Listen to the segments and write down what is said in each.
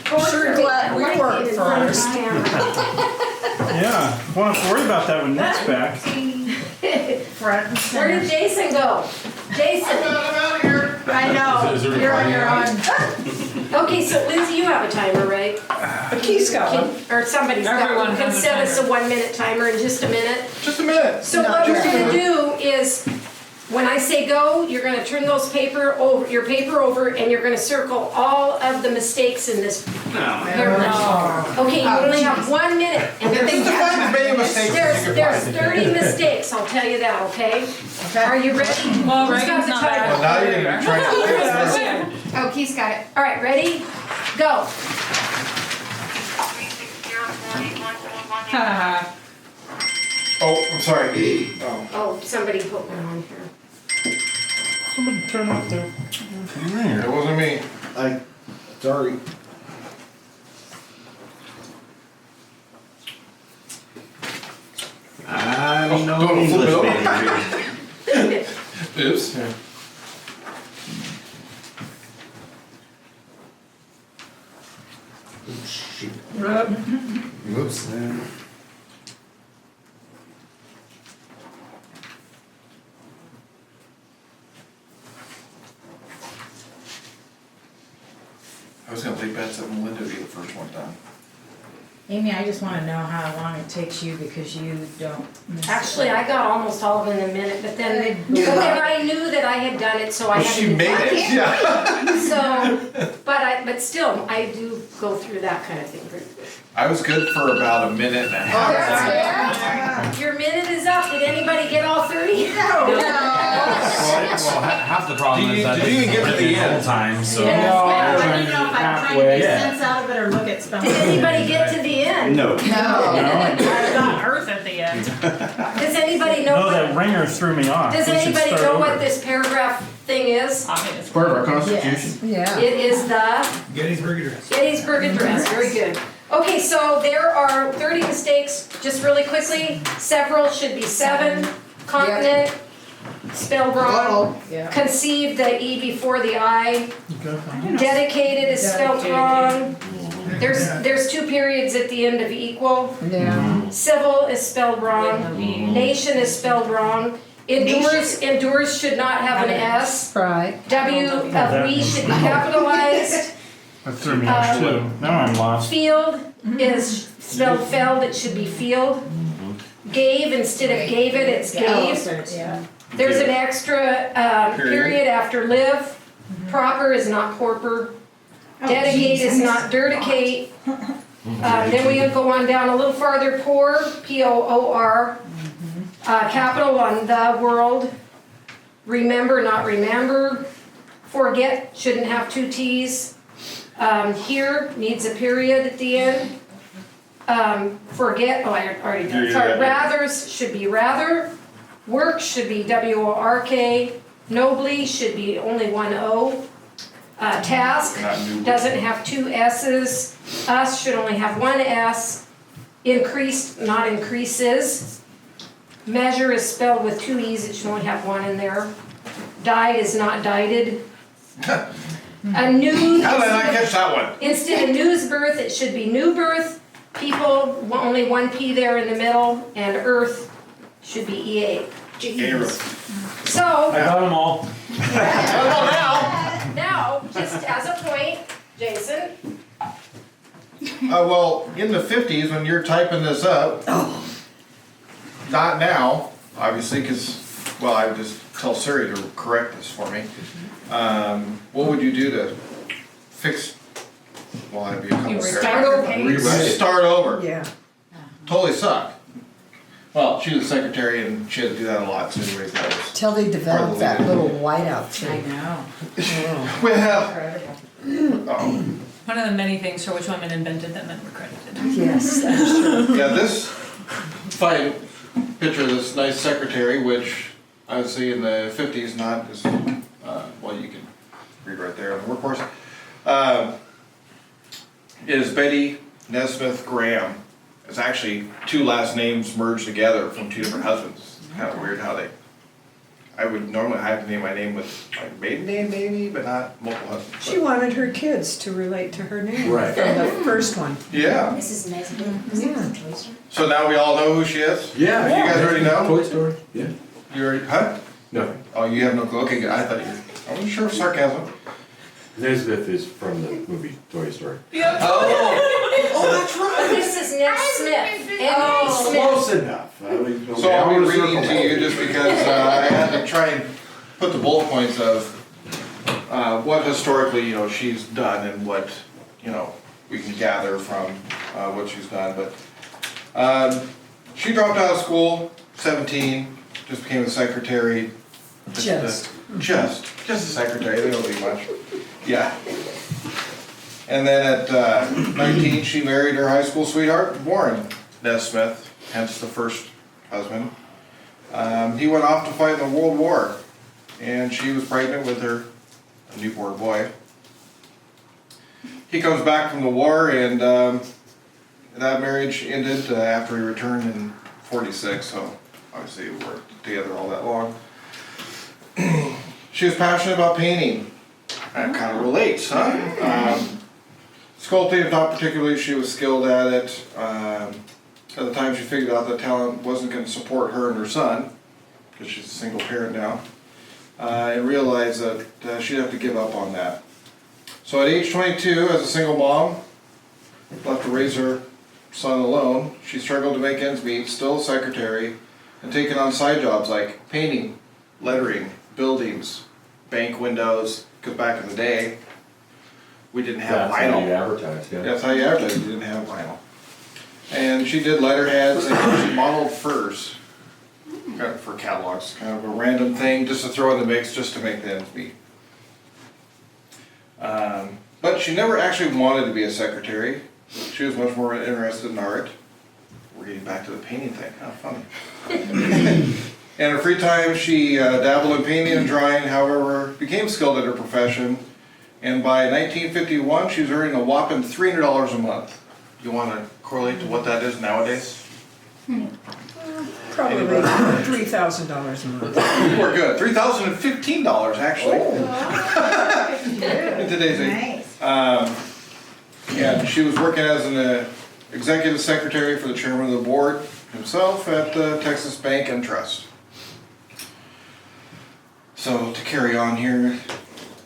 Sure glad we work first. Yeah, won't have to worry about that when Nick's back. Front and Where center. did Jason go? Jason. I'm out of here. I know, Is it you're on your own. Okay, so Lindsay, you have a timer, right? But Keith's got one. Or somebody's got Everyone one. Can has a set us a timer. 1 minute timer in just a minute. Just a minute. So No, what we're just a gonna do is, when I say go, you're gonna turn your paper over, and you're gonna circle all of the mistakes in this paragraph. Okay, you only have 1 minute. And Just there's, find as many mistakes as you can there's find. 30 mistakes, I'll tell you that, okay? Are you ready? Well, Who's got Reagan's the not timer? Well, now you're gonna be trying to. Oh, Keith's got it. All right, ready? Go. Haha. Oh, I'm sorry. Oh. Oh, somebody put one on here. Somebody turn off the. It wasn't me. Sorry. I'm no Don't flip English it over. major. Oops. Oops. I was gonna take bets that Melinda would be the first one done. Amy, I just wanna know how long it takes you because you don't miss. Actually, I got almost all of them in a minute, but then I knew that I had done it, so I Well, had to. she made it, yeah. So, but still, I do go through that kind of thing. I was good for about a minute and a half. Your minute is up. Did anybody get all 30? Well, half the problem is that Did you even get to the end? whole time, so. Yeah. I don't know if I'm trying to make Yeah. sense out of it or look at spelling. Did anybody get to the end? No. No. I've got Earth at the end. Does anybody know No, that what, ringer threw me off. does We should anybody start know over. what this paragraph thing is? I mean, it's Part of our Yes, constitution. yeah. It is the Gettysburg Address. Gettysburg Address, very good. Okay, so there are 30 mistakes, just really quickly. Several should be 7. Continent, spelled wrong. Yeah. Conceived, the E before the I. Dedicated is spelled wrong. There's 2 periods at the end of equal. Yeah. Civil is spelled wrong. Nation is spelled wrong. Endures should not have an S. Right. W of we should be capitalized. That threw me off too. Now I'm lost. Field is spelled feld, it should be field. Gave, instead of gave it, it's gave. Yeah. There's an extra period after live. Proper is not corper. Dedicate is not dedicate. Then we go on down a little farther, poor, P-O-O-R. Capital on the world. Remember, not remember. Forget, shouldn't have 2 T's. Here, needs a period at the end. Forget, oh, I already did. Yeah, Sorry, yeah. rathers should be rather. Work should be W-O-R-K. Nobly should be only 1 O. Task Not new. doesn't have 2 S's. Us should only have 1 S. Increased, not increases. Measure is spelled with 2 E's, it should only have 1 in there. Died is not dieted. A new, How did I not catch that one? instead of news birth, it should be new birth. People, only 1 P there in the middle, and earth should be EA. Gabriel. So, I got them all. now, just as a point, Jason, Well, in the 50s, when you're typing this up, not now, obviously, because, well, I would just tell Siri to correct this for me. What would you do to fix, well, that'd be a couple You paragraphs. restart your page. Start over. Yeah. Totally sucked. Well, she was a secretary and she had to do that a lot, so anyways, that was. Till they develop that little whiteout I thing. know. Well, Incredible. oh, one of the many things for which women invented them and were credited. Yes, that's true. yeah, this fine picture of this nice secretary, which obviously in the 50s, not as, well, you can read right there on the workforce, is Betty Nesmith Graham. It's actually 2 last names merged together from 2 different husbands. Kind of weird how they, I would normally have to name my name with my maiden name maybe, but not multiple husbands. She wanted her kids to relate to her name Right. from the first one. Yeah, Mrs. Nesbit. Yeah. so now we all know who she is? Yeah. You guys already know? Toy Story? Yeah. You already, huh? Nothing. Oh, you have no clue, okay, good, I thought you, I wasn't sure of sarcasm. Nesbeth is from the movie Toy Story. Oh, that's right. This is Ned Smith. Oh. Smith. Close enough. So I'll be reading to you just because I had to try and put the bullet points of what historically, you know, she's done and what, you know, we can gather from what she's done. But she dropped out of school, 17, just became a secretary. Just a secretary, they don't do much. Yeah. And then at 19, she married her high school sweetheart, Warren Nesmith, hence the first husband. He went off to fight in the World War, and she was pregnant with a newborn boy. He comes back from the war, and that marriage ended after he returned in 46, so obviously we weren't together all that long. She was passionate about painting. That kind of relates, huh? Sculpting, not particularly, she was skilled at it. At the time she figured out that talent wasn't going to support her and her son, because she's a single parent now, and realized that she'd have to give up on that. So at age 22, as a single mom, left to raise her son alone, she struggled to make ends meet, still a secretary, and taking on side jobs like painting, lettering, buildings, bank windows, because back in the day, we didn't have That's how you vinyl. advertise, yeah. That's how you advertise, you didn't have vinyl. And she did letterheads and she modeled furs for catalogs, kind of a random thing just to throw in the mix just to make the ends meet. But she never actually wanted to be a secretary. She was much more interested in art. We're getting back to the painting thing, how funny. In her free time, she dabbled in painting and drawing, however, became skilled at her profession. And by 1951, she was earning a whopping $300 a month. You want to correlate to what that is nowadays? Probably $3,000 a month. We're good. $3,015 actually. In today's age. And she was working as an executive secretary for the chairman of the board himself at Texas Bank and Trust. So to carry on here,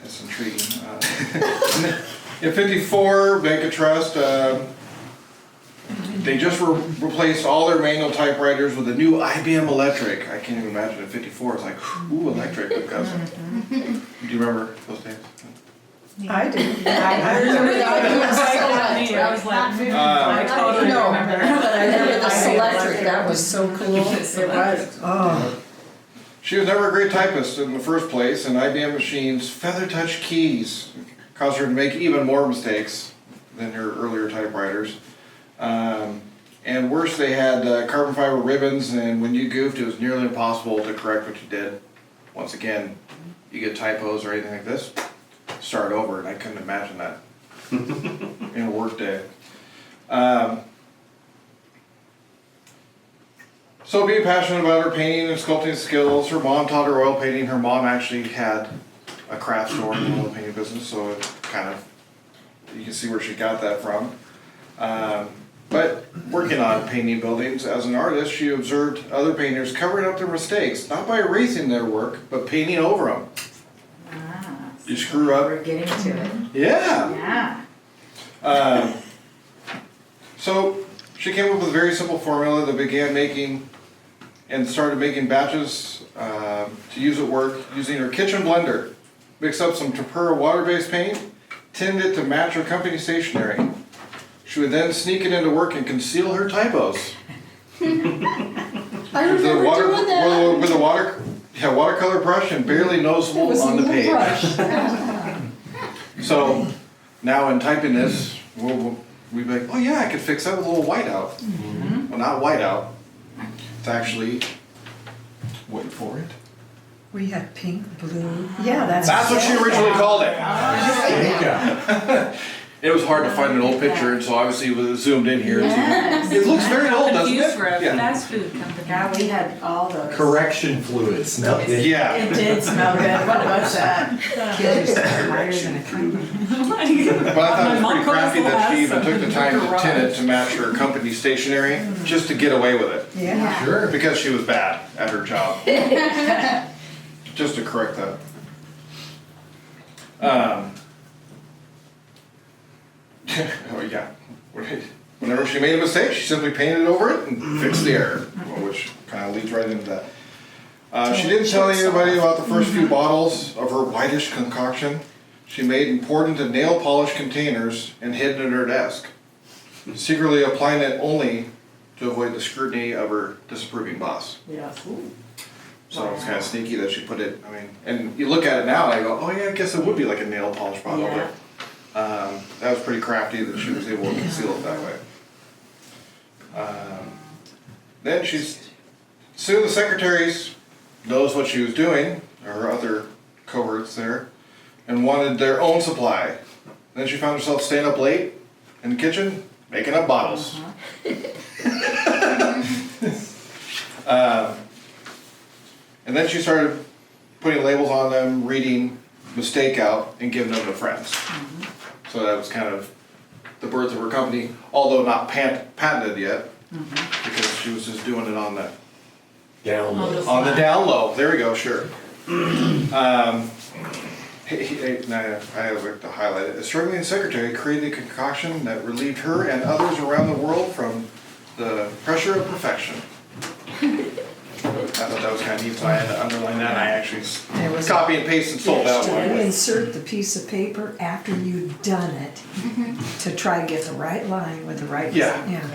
it's intriguing. In 54, Bank of Trust, they just replaced all their manual typewriters with a new IBM Electric. I can't even imagine in 54, it's like, ooh, electric, because. Do you remember those days? I do. I remember that. I was like, I totally No, remember. but I remember the Selectric, that was so cool. It was, oh, She was never a great typist in the first place, and IBM machines' feather touch keys caused her to make even more mistakes than her earlier typewriters. And worse, they had carbon fiber ribbons, and when you goofed, it was nearly impossible to correct what you did. Once again, you get typos or anything like this, start over, and I couldn't imagine that in a work day. So being passionate about her painting and sculpting skills, her mom taught her oil painting. Her mom actually had a craft store in the oil painting business, so it kind of, you can see where she got that from. But working on painting buildings as an artist, she observed other painters covering up their mistakes, not by erasing their work, but painting over them. Ah, You screw up. we're getting to it. Yeah. Yeah. So she came up with a very simple formula that began making and started making batches to use at work using her kitchen blender. Mix up some tempera water-based paint, tinned it to match her company stationery. She would then sneak it into work and conceal her typos. I With the remember water, doing that. with a watercolor brush and barely noticeable It was a on the little page. brush. So now in typing this, we'd be like, oh yeah, I could fix that with a little whiteout. Mm-hmm. Well, not whiteout. It's actually, wait for it. we had pink, blue. Yeah, that's. That's what she originally called it. It was hard to find an old picture, and so obviously it was zoomed in here. It looks very old, doesn't Confused it? for a Yeah. fast food company. God, we had all those. Correction fluid, smell it. Yeah. It did smell good. What was that? Kids used to hire than a company. But I thought it was My pretty mom crafty calls that she the even house took the a time to tin it garage. to match her company stationery, just to get away with it. Yeah. Sure. Because she was bad at her job. Just to correct that. Oh yeah. Whenever she made a mistake, she simply painted over it and fixed the error, which kind of leads right into that. She didn't tell anybody about the first few bottles of her whitish concoction she made and poured into nail polish containers and hid in her desk, secretly applying it only to avoid the scrutiny of her disapproving boss. Yes. So it's kind of sneaky that she put it, I mean, and you look at it now and I go, oh yeah, I guess it would be like a nail polish bottle, Yeah. but that was pretty crafty that she was able to conceal it that way. Then soon the secretaries knows what she was doing, or her other cohorts there, and wanted their own supply. Then she found herself staying up late in the kitchen, making up bottles. And then she started putting labels on them, reading mistake out, and giving them to friends. So that was kind of the birth of her company, although not patented yet, because she was just doing it on the Down low. on the down low. There we go. Sure. I have like to highlight it. A struggling secretary created a concoction that relieved her and others around the world from the pressure of perfection. I thought that was kind of neat, so I had to underline that. And I actually copy and paste and sold that And one. insert the piece of paper after you've done it to try and get the right line with the right. Yeah. Yeah,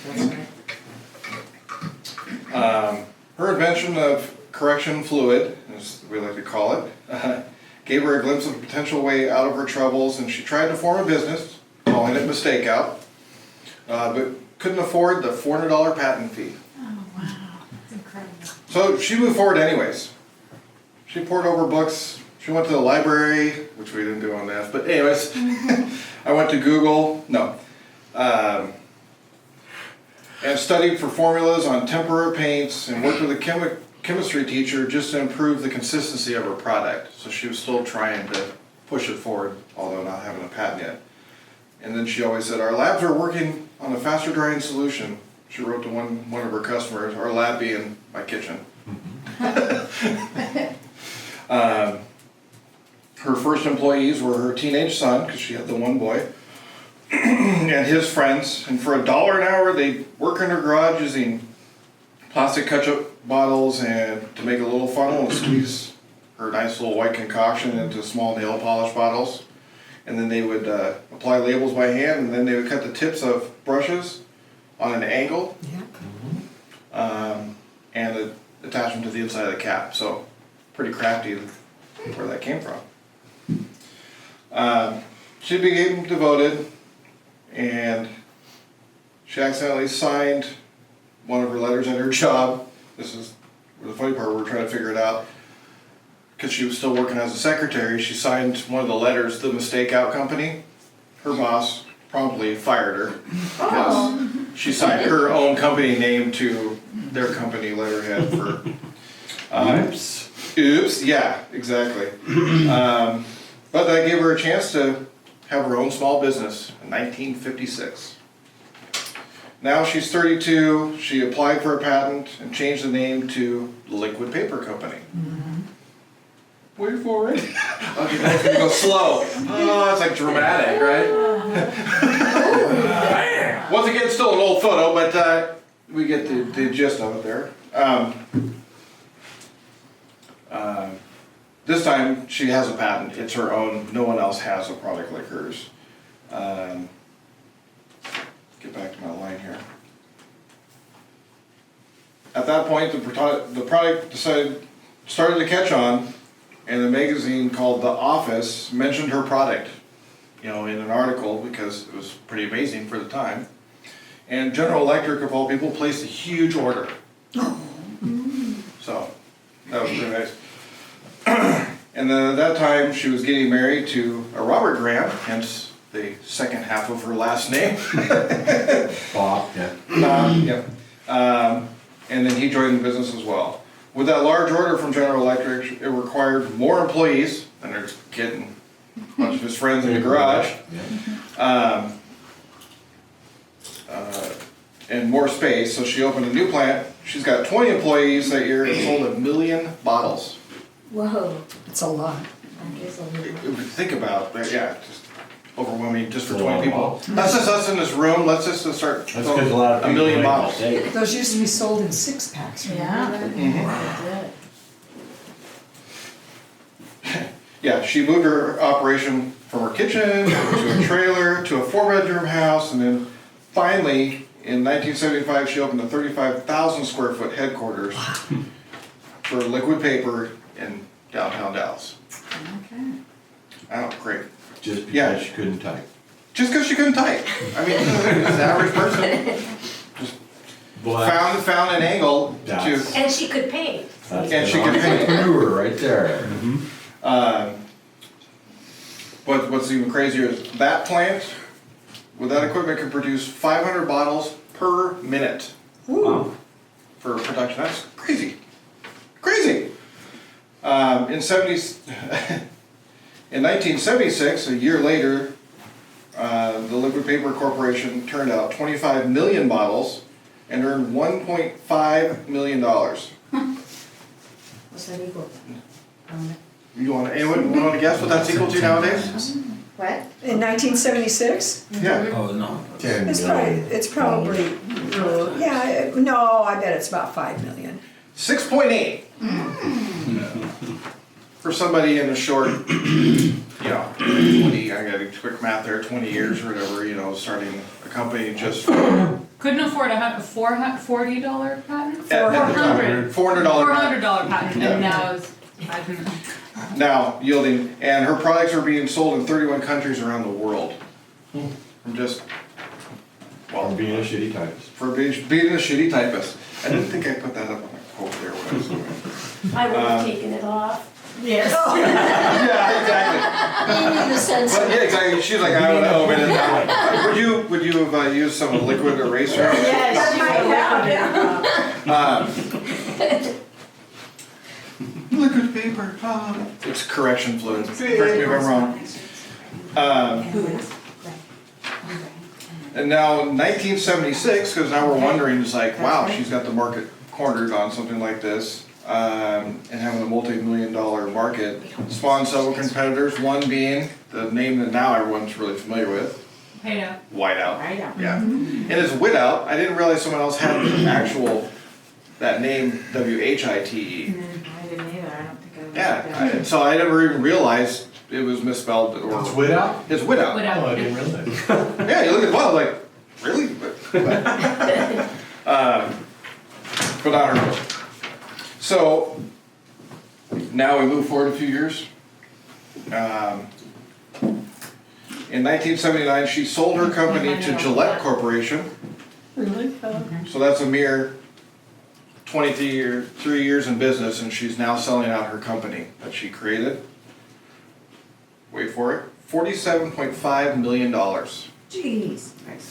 that's right. Her invention of correction fluid, as we like to call it, gave her a glimpse of a potential way out of her troubles, and she tried to form a business, calling it Mistake Out, but couldn't afford the $400 patent fee. Oh, wow. That's incredible. So she moved forward anyways. She poured over books. She went to the library, which we didn't do on that, but anyways, I went to Google, and studied for formulas on tempera paints and worked with a chemistry teacher just to improve the consistency of her product. So she was still trying to push it forward, although not having a patent yet. And then she always said, our labs are working on a faster drying solution. She wrote to one of her customers, our lab being my kitchen. Her first employees were her teenage son, because she had the one boy, and his friends. And for $1 an hour, they'd work in her garage using plastic ketchup bottles and to make a little funnel and squeeze her nice little white concoction into small nail polish bottles. And then they would apply labels by hand, and then they would cut the tips of brushes on an angle and attach them to the inside of the cap. So pretty crafty where that came from. She became devoted, and she accidentally signed one of her letters at her job. This is the funny part, we're trying to figure it out. Because she was still working as a secretary, she signed one of the letters to the Mistake Out company. Her boss promptly fired her because she signed her own company name to their company letterhead for. Oops, yeah, exactly. But that gave her a chance to have her own small business in 1956. Now she's 32, she applied for a patent and changed the name to Liquid Paper Company. Wait for it. Okay, now it's gonna go slow. Oh, it's like dramatic, right? Once again, still an old photo, but we get the gist of it there. This time she has a patent. It's her own. No one else has a product like hers. Get back to my line here. At that point, the product started to catch on, and the magazine called The Office mentioned her product, in an article because it was pretty amazing for the time. And General Electric, of all people, placed a huge order. So that was pretty nice. And then at that time, she was getting married to a Robert Grant, hence the second half of her last name. Bob, yeah. Yep. And then he joined the business as well. With that large order from General Electric, it required more employees, and there's a kid and a bunch of his friends in the garage, and more space, so she opened a new plant. She's got 20 employees that year and sold 1 million bottles. Whoa. It's a lot. Think about that, yeah, just overwhelming just for 20 people. That's just us in this room, let's just start That's because a lot of a people million make bottles. mistakes. Those used to be sold in 6-packs. Yeah. Yeah, she moved her operation from her kitchen to a trailer to a 4-bedroom house, and then finally, in 1975, she opened a 35,000 square foot headquarters for liquid paper in downtown Dallas. Okay. Oh, great. Just Yeah. because she couldn't type. Just because she couldn't type. I mean, as an average person, But found an angle to, That's- And she could paint. that's And she an can paint. entrepreneur right there. but what's even crazier is that plant, with that equipment, can produce 500 bottles per minute Wow. for production. That's crazy. Crazy. In 1976, a year later, the Liquid Paper Corporation turned out 25 million bottles and earned $1.5 million. What's that equal? Anyone want to guess what that's equal to nowadays? What? In 1976? Yeah. Oh, no. It's probably, yeah, no, I bet it's about 5 million. 6.8. For somebody in a short, 20, I got a quick math there, 20 years or whatever, starting a company just Couldn't afford $40 patent? $400 $400 patent, Yeah. and now it's, now yielding, and her products are being sold in 31 countries around the world. From just, Or being a shitty typist. for being a shitty typist. I didn't think I put that up on my quote there when I was doing it. I would have taken it off. Yes. Yeah, exactly. You need a sense But of. yeah, exactly. She's like, I would have omitted that. Would you have used some liquid eraser? Liquid paper. It's correction fluid. Correct me if I'm wrong. And now 1976, because now we're wondering, it's like, wow, she's got the market cornered on something like this, and having a multi-million-dollar market spawned several competitors. One being the name that now everyone's really familiar with, hey, no. Whiteout. Whiteout. Yeah. And it's Whiteout. I didn't realize someone else had the actual that name WHITE. I didn't either, I don't think I would. Yeah. So I never even realized it was misspelled or It's Whiteout? It's Whiteout. Without, Oh, I didn't realize. Yeah, you look at the bottle like, really? But I don't know. So now we move forward a few years. In 1979, she sold her company to Gillette Corporation. Really? So that's a mere 23 years in business, and she's now selling out her company that she created. Wait for it, $47.5 million. Jeez.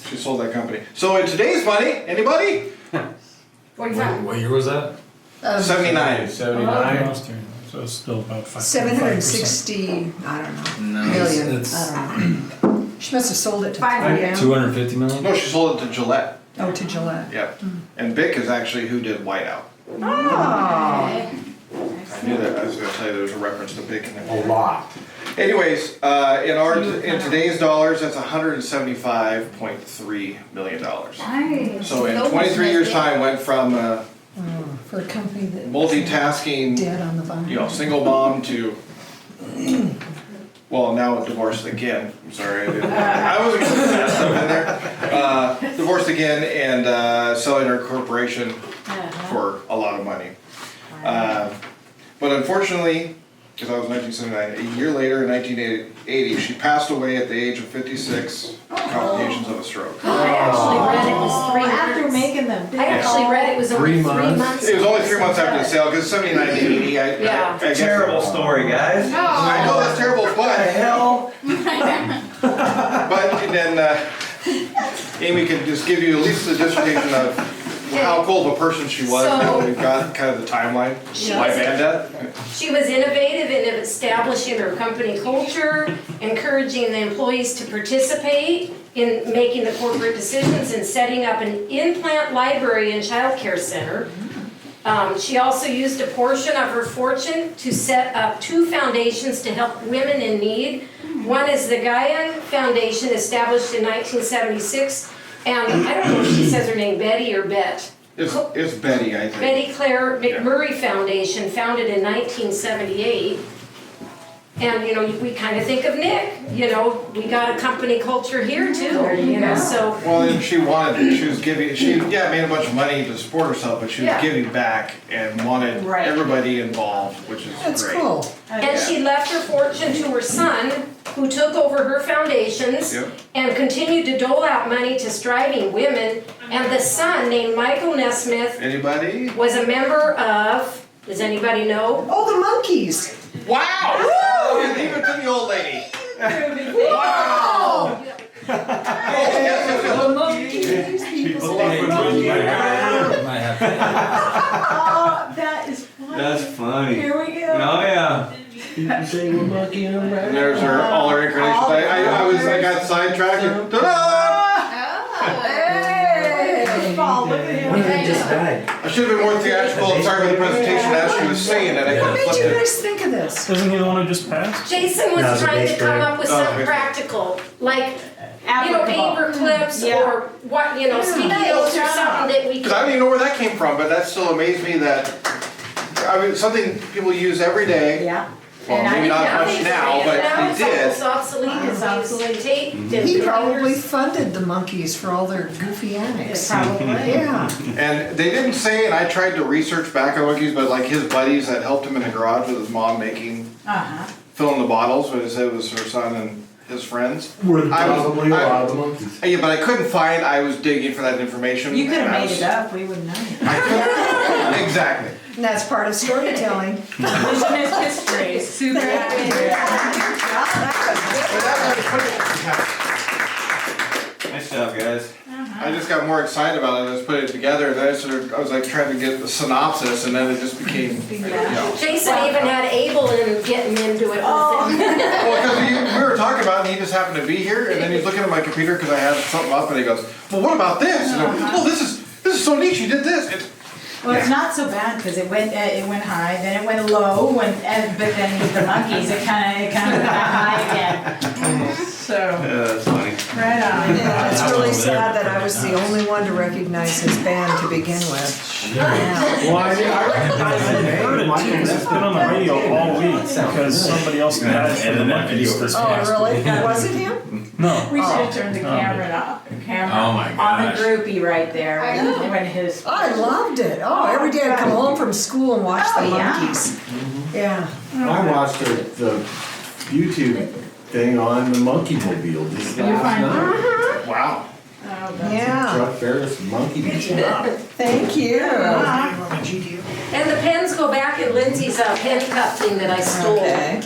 She sold that company. So in today's money, anybody? 45. What year was that? 79. 79. So it's still about 5. 760, I don't know, million, It's I don't know. She must have sold it to. 250 million? No, she sold it to Gillette. Oh, to Gillette. Yep. And Bic is actually who did Whiteout. Oh. I knew that. I was going to say there was a reference to Bic in there. A lot. Anyways, in today's dollars, that's $175.3 million. Nice. So in 23 years' time, went from For a company that. multitasking, Dead on the vine. single mom to, well, now divorced again. I'm sorry, I wasn't going to put that stuff in there. Divorced again and selling her corporation for a lot of money. But unfortunately, because I was 1979, a year later in 1980, she passed away at the age of 56, complications of a stroke. I actually read it was 3 After months. making them big. I actually read it was only 3 months? months. It was only 3 months after the sale, because 79 to 80, Yeah. I guess. Terrible story, guys. I know, that's terrible, but Hell. But then, Amy can just give you at least the dissertation of how cool of a person she was, So- and we've got kind of the timeline. Why Bandit? She was innovative in establishing her company culture, encouraging the employees to participate in making the corporate decisions and setting up an in-plant library and childcare center. She also used a portion of her fortune to set up 2 foundations to help women in need. One is the Gaia Foundation, established in 1976, and I don't know if she says her name, Betty or Bet. It's Betty, I think. Betty Claire McMurray Foundation, founded in 1978. And, you know, we kind of think of Nick, you know, we got a company culture here too, you know, so. Well, and she was giving, made a bunch of money to support herself, but she was Yeah. giving back and wanted Right. everybody involved, which is great. That's cool. And she left her fortune to her son, who took over her foundations Yep. and continued to dole out money to striving women. And the son, named Michael Nesmith, Anybody? was a member of, does anybody know? Oh, the monkeys. Wow! Leave it to the old lady. Wow. People think we might have. Oh, that is funny. That's funny. Here we go. Oh, yeah. People say we're monkey and And rabbit. there's all her incarnations. I got sidetracked. Ta-da! Look at him. One of them just died. I should have been more theatrical and sorry for the presentation as she was saying it. I could What have made flipped you it. guys think of this? Isn't he the one who just passed? Jason No, was it's a trying to bass come player. up with Oh, something okay. practical, like, you know, Applicable. paper clips Yeah. or what, you know, sticky notes or something that we Because I don't could. even know where that came from, but that still amazed me that, I mean, something people use every day. Yeah. Well, And I maybe think not that much is- now, but Now they it's did. almost obsolete, It's obsolete. it's taped and He probably computers. funded the monkeys for all their goofy antics. Probably. Yeah. And they didn't say, and I tried to research back on monkeys, but like his buddies that helped him in the garage with his mom filling the bottles, but it said it was her son and his friends. We're I was- probably a I- lot of the monkeys. Yeah, but I couldn't find, I was digging for that information. You could and I have made was- it up, we wouldn't know. I couldn't, exactly. And that's part of storytelling. Vision is history. Super accurate. Nice job, guys. I just got more excited about it, I just put it together, and then I was like trying to get the synopsis, and then it just became, you know. Jason even had Abel in getting into it with him. Well, because we were talking about it, and he just happened to be here, and then he's looking at my computer because I had something up, and he goes, "Well, what about this?" And I'm, "Well, this is so neat. You did this." Well, it's not so bad because it went high, then it went low, but then with the monkeys, it kind of got high again. So, Yeah, that's funny. right on. Yeah, it's really sad that I was the only one to recognize his band to begin with. Yeah. Well, I recognize the name. Heard it too, 'cause it's been on the radio all week because somebody else died from the monkeys this Oh, past really? week. Was it him? No. We should have turned the camera Oh my on gosh. the groupie right there when his. I loved it. Oh, every day I'd come home from school and watch the Oh, yeah. monkeys. Yeah. I watched the YouTube thing on the Monkey Mobile just last find night. Wow. Oh, that's- Yeah. Chuck Ferris Monkey Mobile. Thank you. And the pens go back in Lindsay's pen cup thing that I stole. Okay.